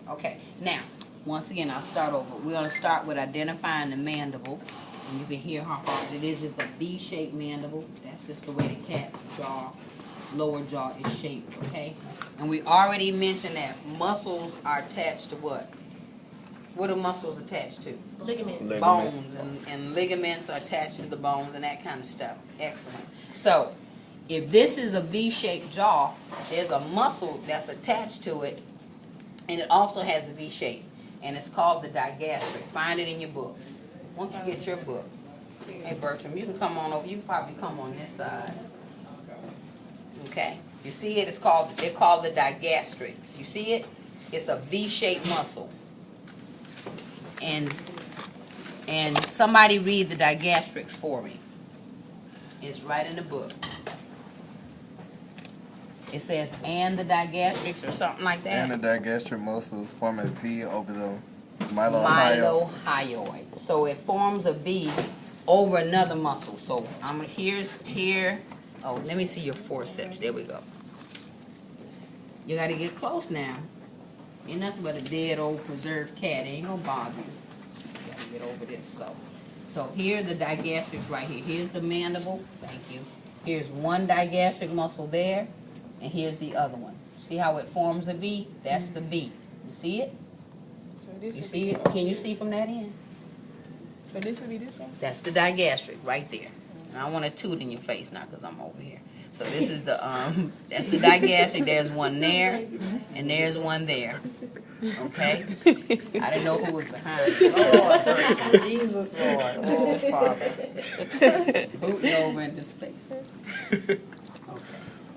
Okay, now, once again, I'll start over. We're going to start with identifying the mandible. And you can hear how hard it is. It's a V-shaped mandible. That's just the way the cat's jaw, lower jaw is shaped, okay? And we already mentioned that muscles are attached to what? What are muscles attached to? Ligaments. Bones, and ligaments are attached to the bones and that kind of stuff. Excellent. So, if this is a V-shaped jaw, there's a muscle that's attached to it, and it also has a V shape, and it's called the digastric. Find it in your book. Once you get your book. Hey, Bertram, you can come on over. You can probably come on this side. Okay. You see it? They're called the digastrics. You see it? It's a V-shaped muscle. And somebody read the digastrics for me. It's right in the book. It says, and the digastrics or something like that. And the digastric muscles form a V over the mylohyoid. So it forms a V over another muscle. So here. Oh, let me see your forceps. There we go. You got to get close now. You're nothing but a dead old preserved cat. It ain't gonna bother you. You got to get over this. So here are the digastrics right here. Here's the mandible. Thank you. Here's one digastric muscle there. And here's the other one. See how it forms a V? That's the V. You see it? You see it? Can you see from that end? So this would be this one? That's the digastric right there. And I want to toot in your face now because I'm over here. So this is the that's the digastric. There's one there, and there's one there. Okay? I didn't know who was behind me. Lord, Jesus, Lord. Oh, Father. Hooting over in this place. Okay.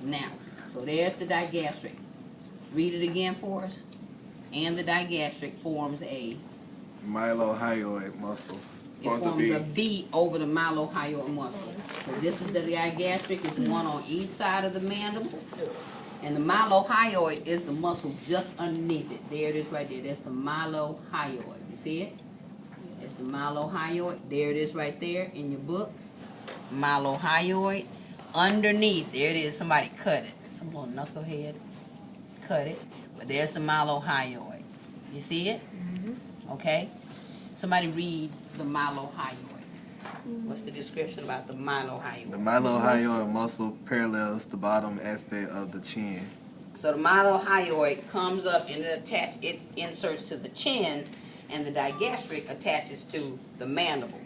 Now, so there's the digastric. Read it again for us. And the digastric forms a mylohyoid muscle. It forms a V over the mylohyoid muscle. So this is the digastric. It's one on each side of the mandible. And the mylohyoid is the muscle just underneath it. There it is right there. That's the mylohyoid. You see it? It's the mylohyoid. There it is right there in your book. Mylohyoid. Underneath, there it is. Somebody cut it. Some little knucklehead cut it. But there's the mylohyoid. You see it? Mm-hmm. Okay. Somebody read the mylohyoid. What's the description about the mylohyoid? The mylohyoid muscle parallels the bottom aspect of the chin. So the mylohyoid comes up and it inserts to the chin, and the digastric attaches to the mandible.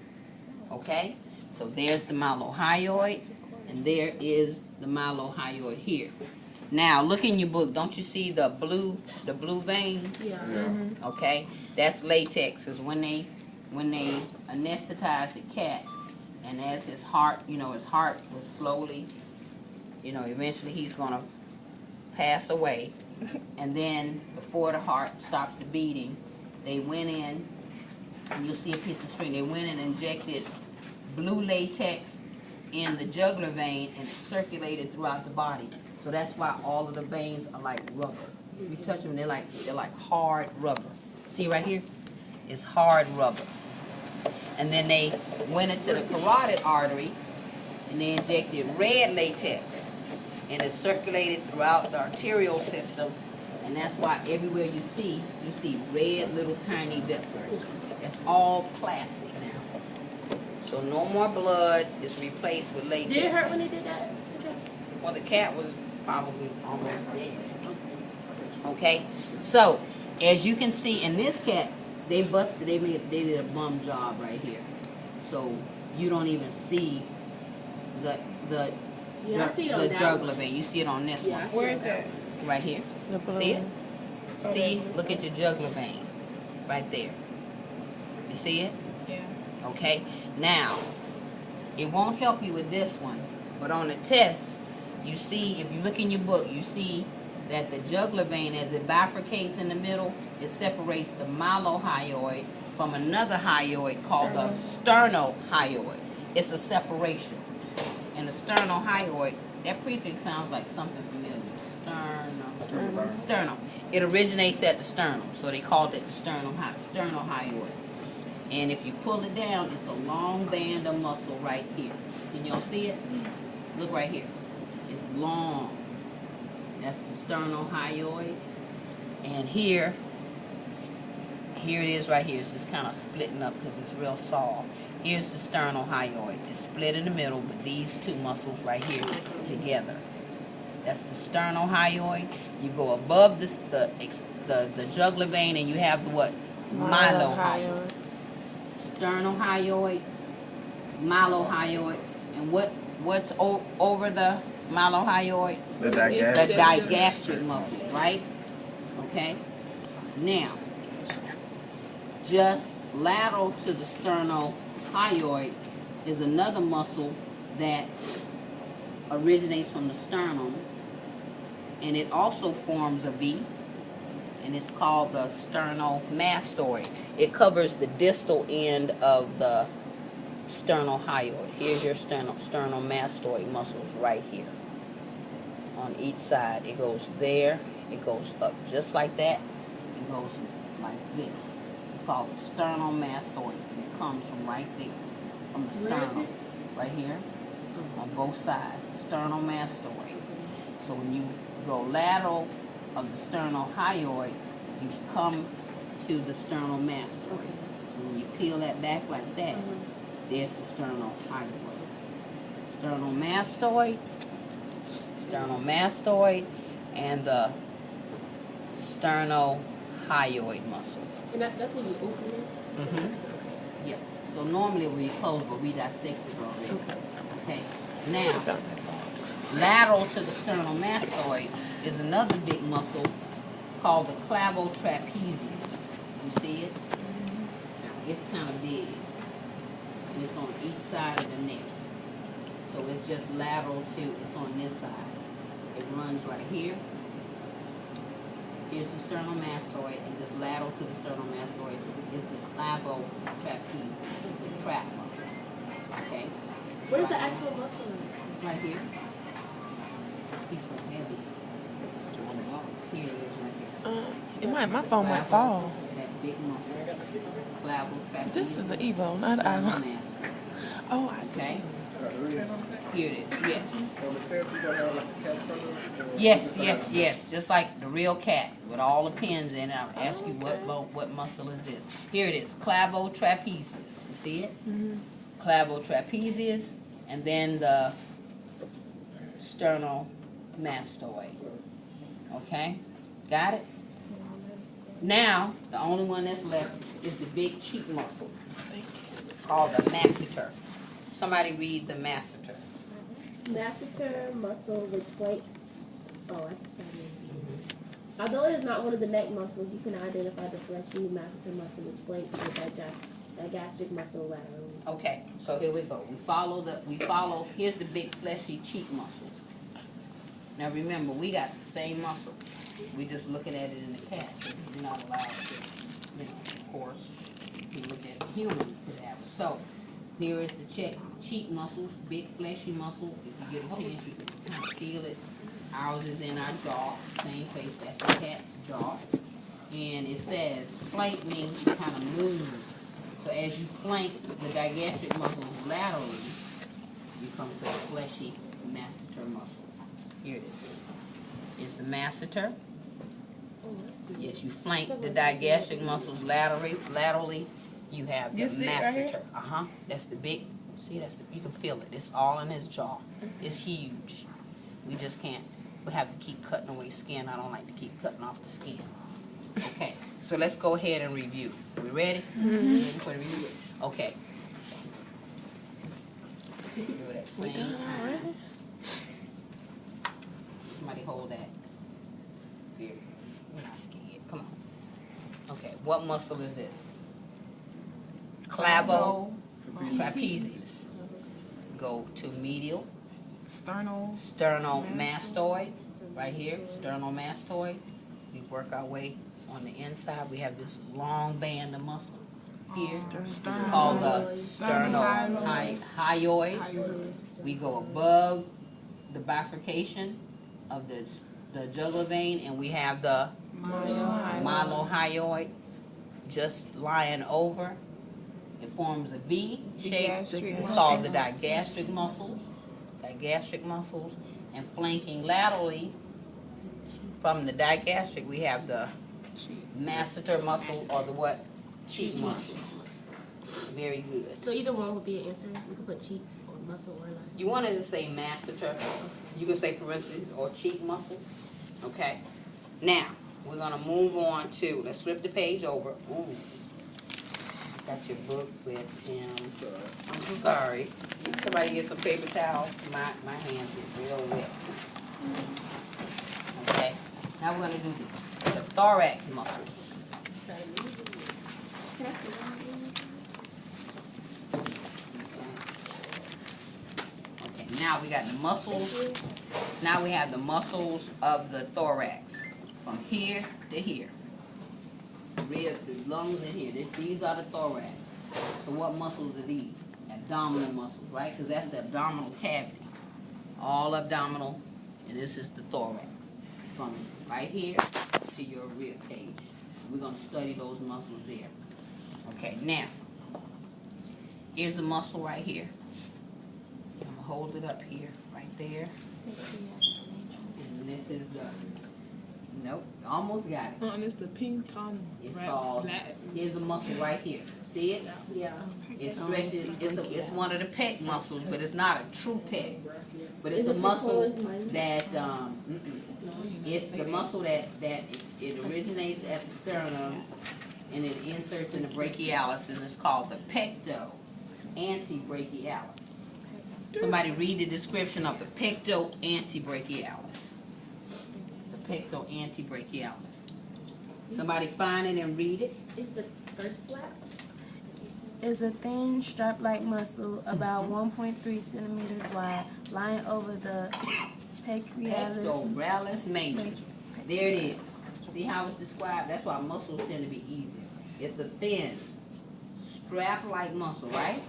Okay? So there's the mylohyoid, and there is the mylohyoid here. Now look in your book. Don't you see the blue vein? Yeah. Mm-hmm. Okay, that's latex. Because when they anesthetize the cat, and as his heart was slowly, eventually he's gonna pass away, and then before the heart stops the beating, they went in, and you'll see a piece of string. They went and injected blue latex in the jugular vein, and it circulated throughout the body. So that's why all of the veins are like rubber. If you touch them, they're like hard rubber. See right here? It's hard rubber. And then they went into the carotid artery, and they injected red latex, and it circulated throughout the arterial system. And that's why everywhere you see red little tiny vessels. That's all plastic now. So no more blood is replaced with latex. Did it hurt when they did that? Well, the cat was probably almost dead. Okay, so as you can see in this cat, they did a bum job right here. So you don't even see the jugular vein. You see it on this one. Where is that? Right here. See it? See? Look at your jugular vein. Right there. You see it? Yeah. Okay. Now, it won't help you with this one, but on the test, you see, if you look in your book, you see that the jugular vein, as it bifurcates in the middle, it separates the mylohyoid from another hyoid called the sternohyoid. It's a separation. And the sternohyoid, that prefix sounds like something familiar. Sternum. It originates at the sternum, so they called it the sternohyoid. And if you pull it down, it's a long band of muscle right here. Can y'all see it? Look right here. It's long. That's the sternohyoid. And here here it is right here. It's just kind of splitting up because it's real soft. Here's the sternohyoid. It's split in the middle, but these two muscles right here together. That's the sternohyoid. You go above this, the jugular vein, and you have the what? Mylohyoid. Sternohyoid, mylohyoid, and what's over the mylohyoid? The The digastric. digastric muscle, right? Okay. Now, just lateral to the sternohyoid is another muscle that originates from the sternum, and it also forms a V, and it's called the sternomastoid. It covers the distal end of the sternohyoid. Here's your sternomastoid muscles right here. On each side, it goes there, it goes up just like that, it goes like this. It's called the sternomastoid, and it comes from right there, from the sternum, right here, on both sides, the sternomastoid. So when you go lateral of the sternohyoid, you come to the sternomastoid. So when you peel that back like that, there's the sternohyoid. Sternomastoid, and the sternohyoid muscle. And that's when you open it? Mm-hmm. Yeah. So normally we close, but we dissected already. Okay. Now, lateral to the sternomastoid is another big muscle called the clavotrapezius. You see it? Now, it's kind of big. And it's on each side of the neck. So it's just lateral to, it's on this side. It runs right here. Here's the sternomastoid, and just lateral to the sternomastoid is the clavotrapezius. It's a trap muscle. Okay? Where's the actual muscle? Right here. He's so heavy. Here it is right here. My phone might fall. That big muscle. Clavotrapezius. This is an Evo, not an iPhone. Sternomastoid. Oh, Okay? Here it is. Yes. Yes. Just like the real cat with all the pins in it. I'll ask you what muscle is this. Here it is. Clavotrapezius. You see it? Clavotrapezius, and then the sternomastoid. Okay? Got it? Now, the only one that's left is the big cheek muscle. It's called the masseter. Somebody read the masseter. Masseter muscle which flanks. Oh, I just said it. Although it is not one of the neck muscles, you can identify the fleshy masseter muscle which flanks the digastric muscle laterally. Okay, so here we go. We follow, here's the big fleshy cheek muscle. Now remember, we got the same muscle. We just looking at it in the cat. We're not allowed to, of course, to look at the human cadaver. So, here is the cheek muscles, big fleshy muscle. If you get a chance, you can kind of feel it. Ours is in our jaw, same place. That's the cat's jaw. And it says flank means you kind of move. So as you flank the digastric muscles laterally, you come to a fleshy masseter muscle. Here it is. It's the masseter. Yes, you flank the digastric muscles laterally. You have the masseter. That's the big. See, you can feel it. It's all in his jaw. It's huge. We just can't. We have to keep cutting away skin. I don't like to keep cutting off the skin. Okay, so let's go ahead and review. We ready? Ready for the review? Okay. Do it at the same time. Somebody hold that. Here. We're not scared. Come on. Okay, what muscle is this? Clavotrapezius. Go to medial. Sternomastoid. Right here. Sternomastoid. We work our way on the inside. We have this long band of muscle here called the sternohyoid. We go above the bifurcation of the jugular vein, and we have the mylohyoid just lying over. It forms a V shape. It's called the digastric muscles. And flanking laterally from the digastric, we have the masseter muscle, or the what? cheek muscle. Very good. So either one would be an answer. We could put cheeks or muscle or last. You wanted to say masseter. You can say parentheses or cheek muscle. Okay. Now, we're going to move on to, let's flip the page over. Ooh. Got your book with Tim. I'm sorry. Somebody get some paper towel. My hands get real wet. Okay. Now we're going to do the thorax muscles. Okay. Now we got the muscles. Now we have the muscles of the thorax. From here to here. Rib, the lungs in here. These are the thorax. So what muscles are these? Abdominal muscles, right? Because that's the abdominal cavity. All abdominal, and this is the thorax. From right here to your rib cage. We're going to study those muscles there. Okay, now, here's the muscle right here. I'm going to hold it up here, right there. And this is the... Nope, almost got it. And it's the pink tongue. It's called, here's a muscle right here. See it? Yeah. It stretches, it's one of the pec muscles, but it's not a true pec. But it's Is a it muscle pectoralis minor? that, it's the muscle that it originates at the sternum and it inserts in the brachialis, and it's called the pecto antebrachialis. Somebody read the description of the pecto antebrachialis. Pecto antebrachialis. Somebody find it and read it. It's the first flap. Is a thin strap-like muscle about 1.3 centimeters wide, lying over the pectoralis. Pectoralis major. There it is. See how it's described? That's why muscles tend to be easier. It's the thin strap-like muscle, right?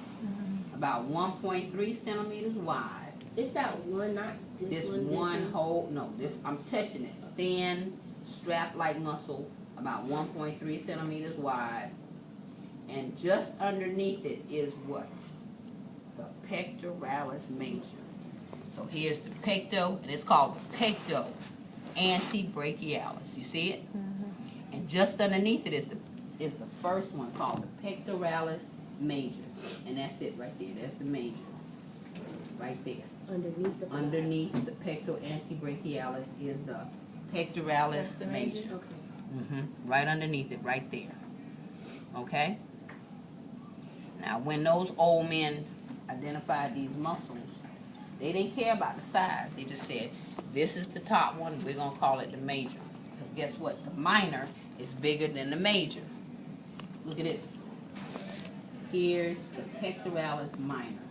About 1.3 centimeters wide. It's that one, not This one whole, no, this, I'm touching it. Thin, strap-like muscle, about 1.3 centimeters wide. And just underneath it is what? The pectoralis major. So here's the pecto, and it's called the pecto antebrachialis. You see it? And just underneath it is the first one called the pectoralis major. And that's it right there. That's the major. Right there. Underneath the pecto antebrachialis is the pectoralis major. Okay. Right underneath it, right there. Okay? Now, when those old men identified these muscles, they didn't care about the size. They just said, this is the top one, we're going to call it the major. Because guess what? The minor is bigger than the major. Look at this. Here's the pectoralis minor.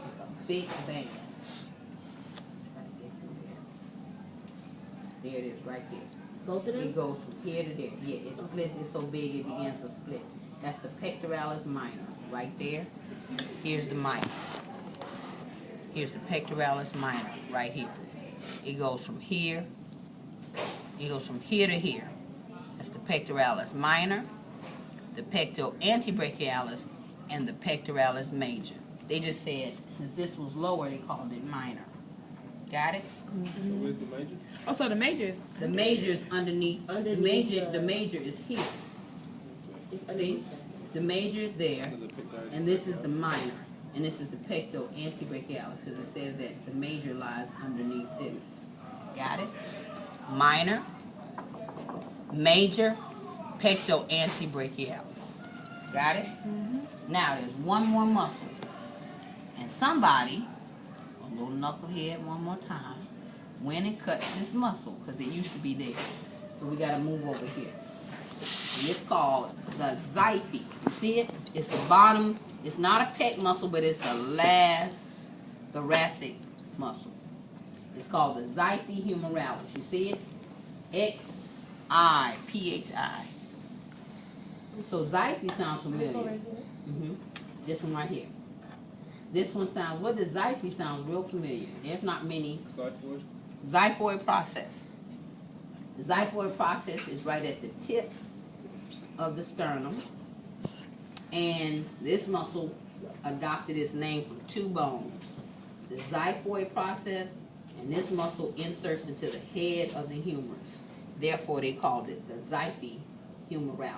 It's a big band. There it is, right there. Both of them? It goes from here to there. Yeah, it splits. It's so big it begins to split. That's the pectoralis minor, right there. Here's the minor. Here's the pectoralis minor, right here. It goes from here. It goes from here to here. That's the pectoralis minor, the pecto antebrachialis, and the pectoralis major. They just said, since this was lower, they called it minor. Got it? Where's the major? Oh, so the major is The major is underneath. The major is here. See? The major is there, and this is the minor, and this is the pecto antebrachialis, because it says that the major lies underneath this. Got it? Minor, major, pecto antebrachialis. Got it? Now there's one more muscle, and somebody, a little knucklehead one more time, went and cut this muscle because it used to be there. So we got to move over here. And it's called the xiphy. You see it? It's the bottom. It's not a pec muscle, but it's the last thoracic muscle. It's called the xiphy humerales. You see it? X-I-P-H-I. So xiphy sounds familiar. This one right here. This one sounds, what does xiphy sounds real familiar. There's not many. Xiphoid? Xiphoid process. The xiphoid process is right at the tip of the sternum. And this muscle adopted its name from two bones. The xiphoid process, and this muscle inserts into the head of the humerus. Therefore, they called it the xiphy humeralis.